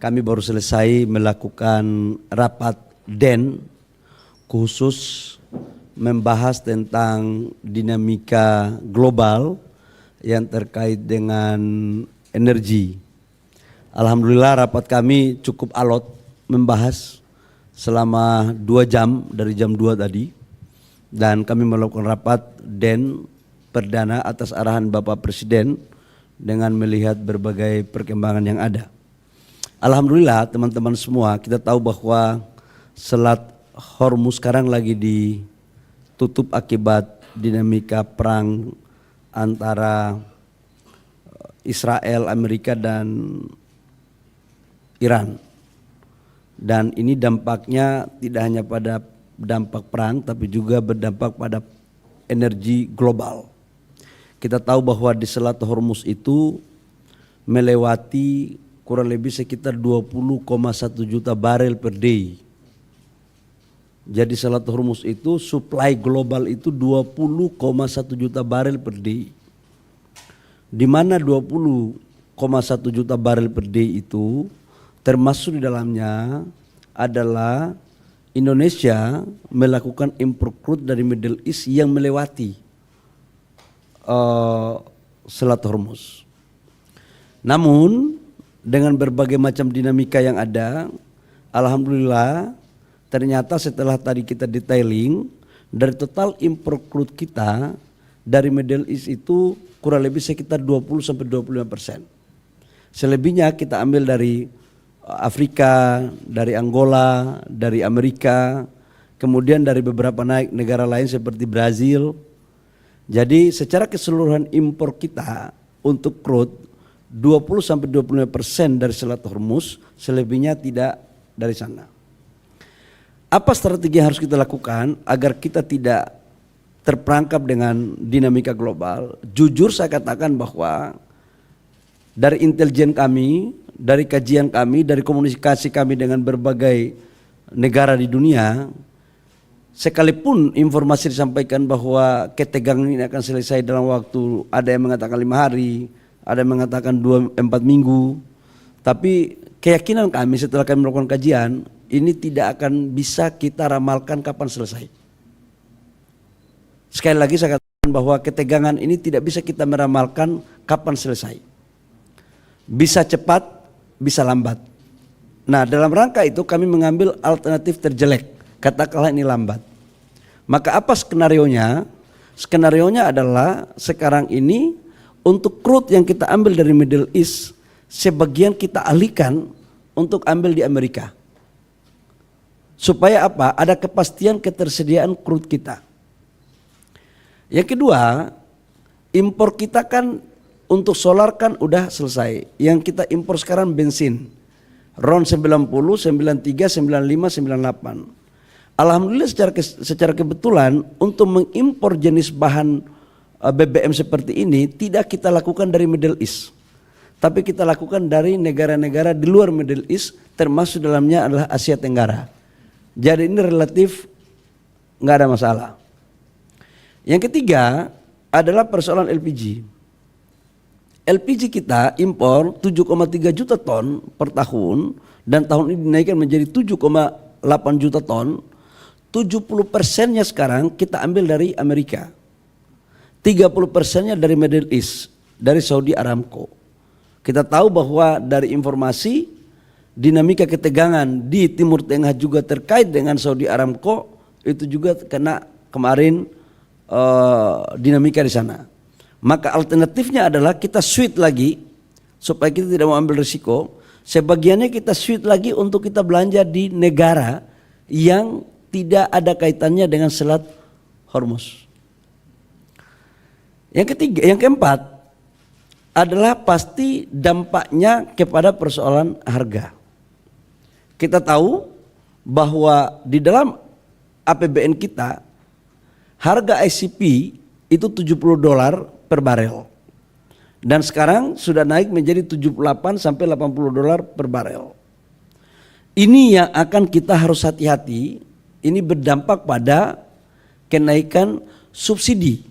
kami baru selesai melakukan rapat DEN khusus membahas tentang dinamika global yang terkait dengan energi. Alhamdulillah rapat kami cukup alot membahas selama 2 jam dari jam 2 tadi, dan kami melakukan rapat DEN perdana atas arahan Bapak Presiden dengan melihat berbagai perkembangan yang ada. Alhamdulillah teman-teman semua, kita tahu bahwa Selat Hormuz sekarang lagi ditutup akibat dinamika perang antara Israel, Amerika dan Iran. Dan ini dampaknya tidak hanya pada dampak perang tapi juga berdampak pada energi global. Kita tahu bahwa di Selat Hormuz itu melewati kurang lebih sekitar 20,1 juta barel per day. Jadi Selat Hormuz itu supply global itu 20,1 juta barel per day. Di mana 20,1 juta barel per day itu termasuk di dalamnya adalah Indonesia melakukan impor crude dari Middle East yang melewati Selat Hormuz. Namun dengan berbagai macam dinamika yang ada, alhamdulillah ternyata setelah tadi kita detailing, dari total impor crude kita dari Middle East itu kurang lebih sekitar 20-25%. Selebihnya kita ambil dari Afrika, dari Angola, dari Amerika, kemudian dari beberapa negara lain seperti Brazil. Jadi secara keseluruhan impor kita untuk crude 20-25% dari Selat Hormuz, selebihnya tidak dari sana. Apa strategi yang harus kita lakukan agar kita tidak terperangkap dengan dinamika global? Jujur saya katakan bahwa dari intelijen kami, dari kajian kami, dari komunikasi kami dengan berbagai negara di dunia, sekalipun informasi disampaikan bahwa ketegangan ini akan selesai dalam waktu, ada yang mengatakan 5 hari, ada yang mengatakan 2-4 minggu, tapi keyakinan kami setelah kami melakukan kajian, ini tidak akan bisa kita ramalkan kapan selesai. Sekali lagi saya katakan bahwa ketegangan ini tidak bisa kita meramalkan kapan selesai. Bisa cepat, bisa lambat. Nah dalam rangka itu kami mengambil alternatif terjelek, katakanlah ini lambat. Maka apa skenarionya? Skenarionya adalah sekarang ini untuk crude yang kita ambil dari Middle East, sebagian kita alihkan untuk ambil di Amerika. Supaya apa? Ada kepastian ketersediaan crude kita. Yang kedua, impor kita kan untuk solar kan udah selesai. Yang kita impor sekarang bensin. RON 90, 93, 95, 98. Alhamdulillah secara kebetulan untuk mengimpor jenis bahan BBM seperti ini tidak kita lakukan dari Middle East. Tapi kita lakukan dari negara-negara di luar Middle East, termasuk dalamnya adalah Asia Tenggara. Jadi ini relatif nggak ada masalah. Yang ketiga adalah persoalan LPG. LPG kita impor 7,3 juta ton per tahun dan tahun ini dinaikkan menjadi 7,8 juta ton. 70%-nya sekarang kita ambil dari Amerika. 30%-nya dari Middle East, dari Saudi Aramco. Kita tahu bahwa dari informasi dinamika ketegangan di Timur Tengah juga terkait dengan Saudi Aramco, itu juga kena kemarin dinamika di sana. Maka alternatifnya adalah kita switch lagi supaya kita tidak mau ambil risiko. Sebagiannya kita switch lagi untuk kita belanja di negara yang tidak ada kaitannya dengan Selat Hormuz. Yang keempat adalah pasti dampaknya kepada persoalan harga. Kita tahu bahwa di dalam APBN kita harga ICP itu $70 per barel. Dan sekarang sudah naik menjadi 78 sampai $80 per barel. Ini yang akan kita harus hati-hati, ini berdampak pada kenaikan subsidi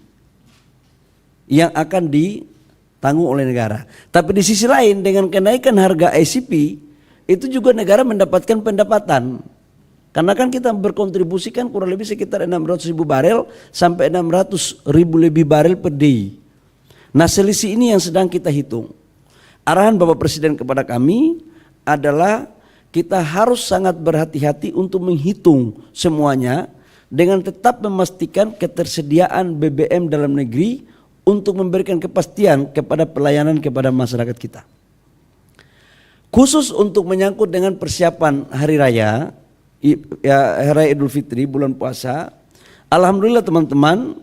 yang akan ditanggung oleh negara. Tapi di sisi lain dengan kenaikan harga ICP itu juga negara mendapatkan pendapatan. Karena kan kita berkontribusikan kurang lebih sekitar 600.000 barel sampai 600.000 lebih barel per day. Nah, selisih ini yang sedang kita hitung. Arahan Bapak Presiden kepada kami adalah kita harus sangat berhati-hati untuk menghitung semuanya dengan tetap memastikan ketersediaan BBM dalam negeri untuk memberikan kepastian kepada pelayanan kepada masyarakat kita. Khusus untuk menyangkut dengan persiapan hari raya, Hari Raya Idul Fitri, bulan puasa, alhamdulillah teman-teman,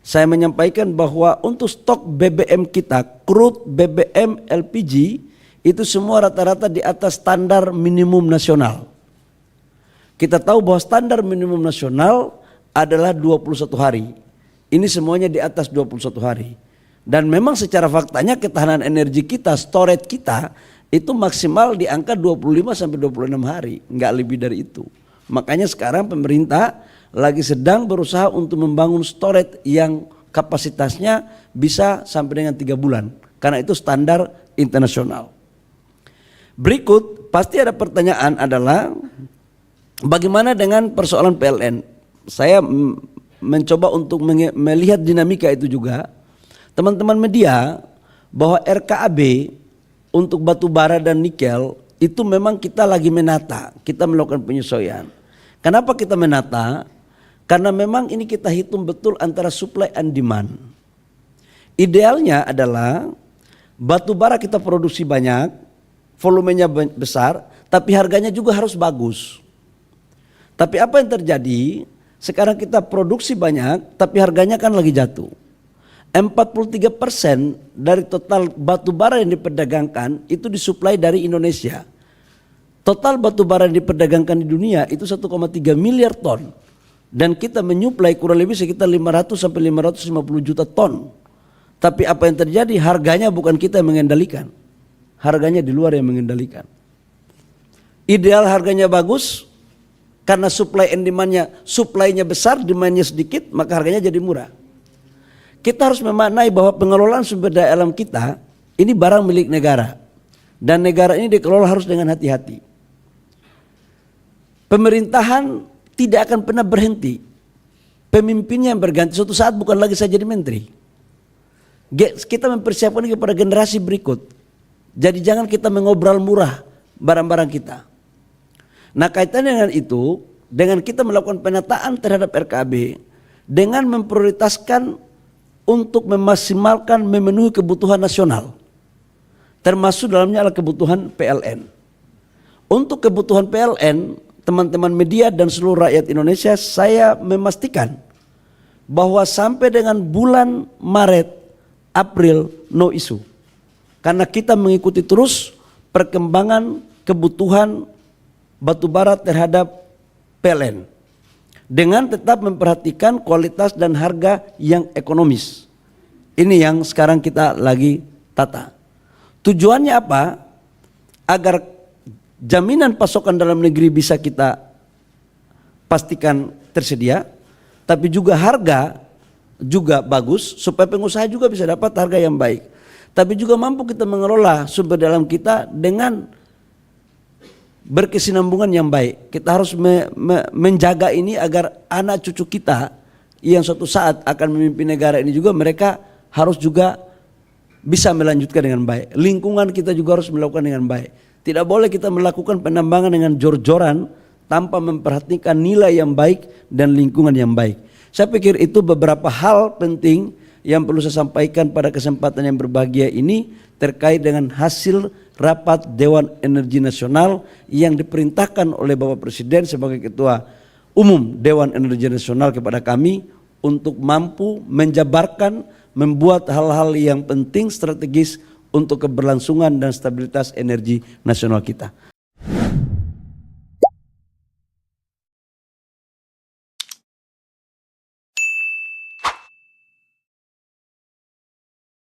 saya menyampaikan bahwa untuk stok BBM kita, crude BBM LPG, itu semua rata-rata di atas standar minimum nasional. Kita tahu bahwa standar minimum nasional adalah 21 hari. Ini semuanya di atas 21 hari. Dan memang secara faktanya ketahanan energi kita, storage kita, itu maksimal di angka 25 sampai 26 hari, enggak lebih dari itu. Makanya sekarang pemerintah lagi sedang berusaha untuk membangun storage yang kapasitasnya bisa sampai dengan 3 bulan. Karena itu standar internasional. Berikut pasti ada pertanyaan adalah bagaimana dengan persoalan PLN. Saya mencoba untuk melihat dinamika itu juga. Teman-teman media, bahwa RKAB untuk batu bara dan nikel itu memang kita lagi menata, kita melakukan penyesuaian. Kenapa kita menata? Karena memang ini kita hitung betul antara supply and demand. Idealnya adalah batu bara kita produksi banyak, volumenya besar, tapi harganya juga harus bagus. Tapi apa yang terjadi? Sekarang kita produksi banyak, tapi harganya kan lagi jatuh. 43% dari total batu bara yang diperdagangkan itu disuplai dari Indonesia. Total batu bara yang diperdagangkan di dunia itu 1,3 miliar ton. Dan kita menyuplai kurang lebih sekitar 500 sampai 550 juta ton. Tapi apa yang terjadi? Harganya bukan kita yang mengendalikan. Harganya di luar yang mengendalikan. Ideal harganya bagus, karena supply and demand-nya, supply-nya besar, demand-nya sedikit, maka harganya jadi murah. Kita harus memaknai bahwa pengelolaan sumber daya alam kita ini barang milik negara. Dan negara ini dikelola harus dengan hati-hati. Pemerintahan tidak akan pernah berhenti. Pemimpinnya yang berganti, suatu saat bukan lagi saya jadi menteri. Kita mempersiapkan kepada generasi berikut. Jadi jangan kita mengobrol murah barang-barang kita. Nah, kaitannya dengan itu, dengan kita melakukan penataan terhadap RKAB, dengan memprioritaskan untuk memaksimalkan memenuhi kebutuhan nasional, termasuk dalamnya adalah kebutuhan PLN. Untuk kebutuhan PLN, teman-teman media dan seluruh rakyat Indonesia, saya memastikan bahwa sampai dengan bulan Maret, April, no issue. Karena kita mengikuti terus perkembangan kebutuhan batubara terhadap PLN. Dengan tetap memperhatikan kualitas dan harga yang ekonomis. Ini yang sekarang kita lagi tata. Tujuannya apa? Agar jaminan pasokan dalam negeri bisa kita pastikan tersedia, tapi juga harga juga bagus supaya pengusaha juga bisa dapat harga yang baik. Tapi juga mampu kita mengelola sumber daya alam kita dengan berkesinambungan yang baik. Kita harus menjaga ini agar anak cucu kita yang suatu saat akan memimpin negara ini juga, mereka harus juga bisa melanjutkan dengan baik. Lingkungan kita juga harus melakukan dengan baik. Tidak boleh kita melakukan penambangan dengan jor-joran tanpa memperhatikan nilai yang baik dan lingkungan yang baik. Saya pikir itu beberapa hal penting yang perlu saya sampaikan pada kesempatan yang berbahagia ini terkait dengan hasil rapat Dewan Energi Nasional yang diperintahkan oleh Bapak Presiden sebagai Ketua Umum Dewan Energi Nasional kepada kami untuk mampu menjabarkan, membuat hal-hal yang penting strategis untuk keberlangsungan dan stabilitas energi nasional kita.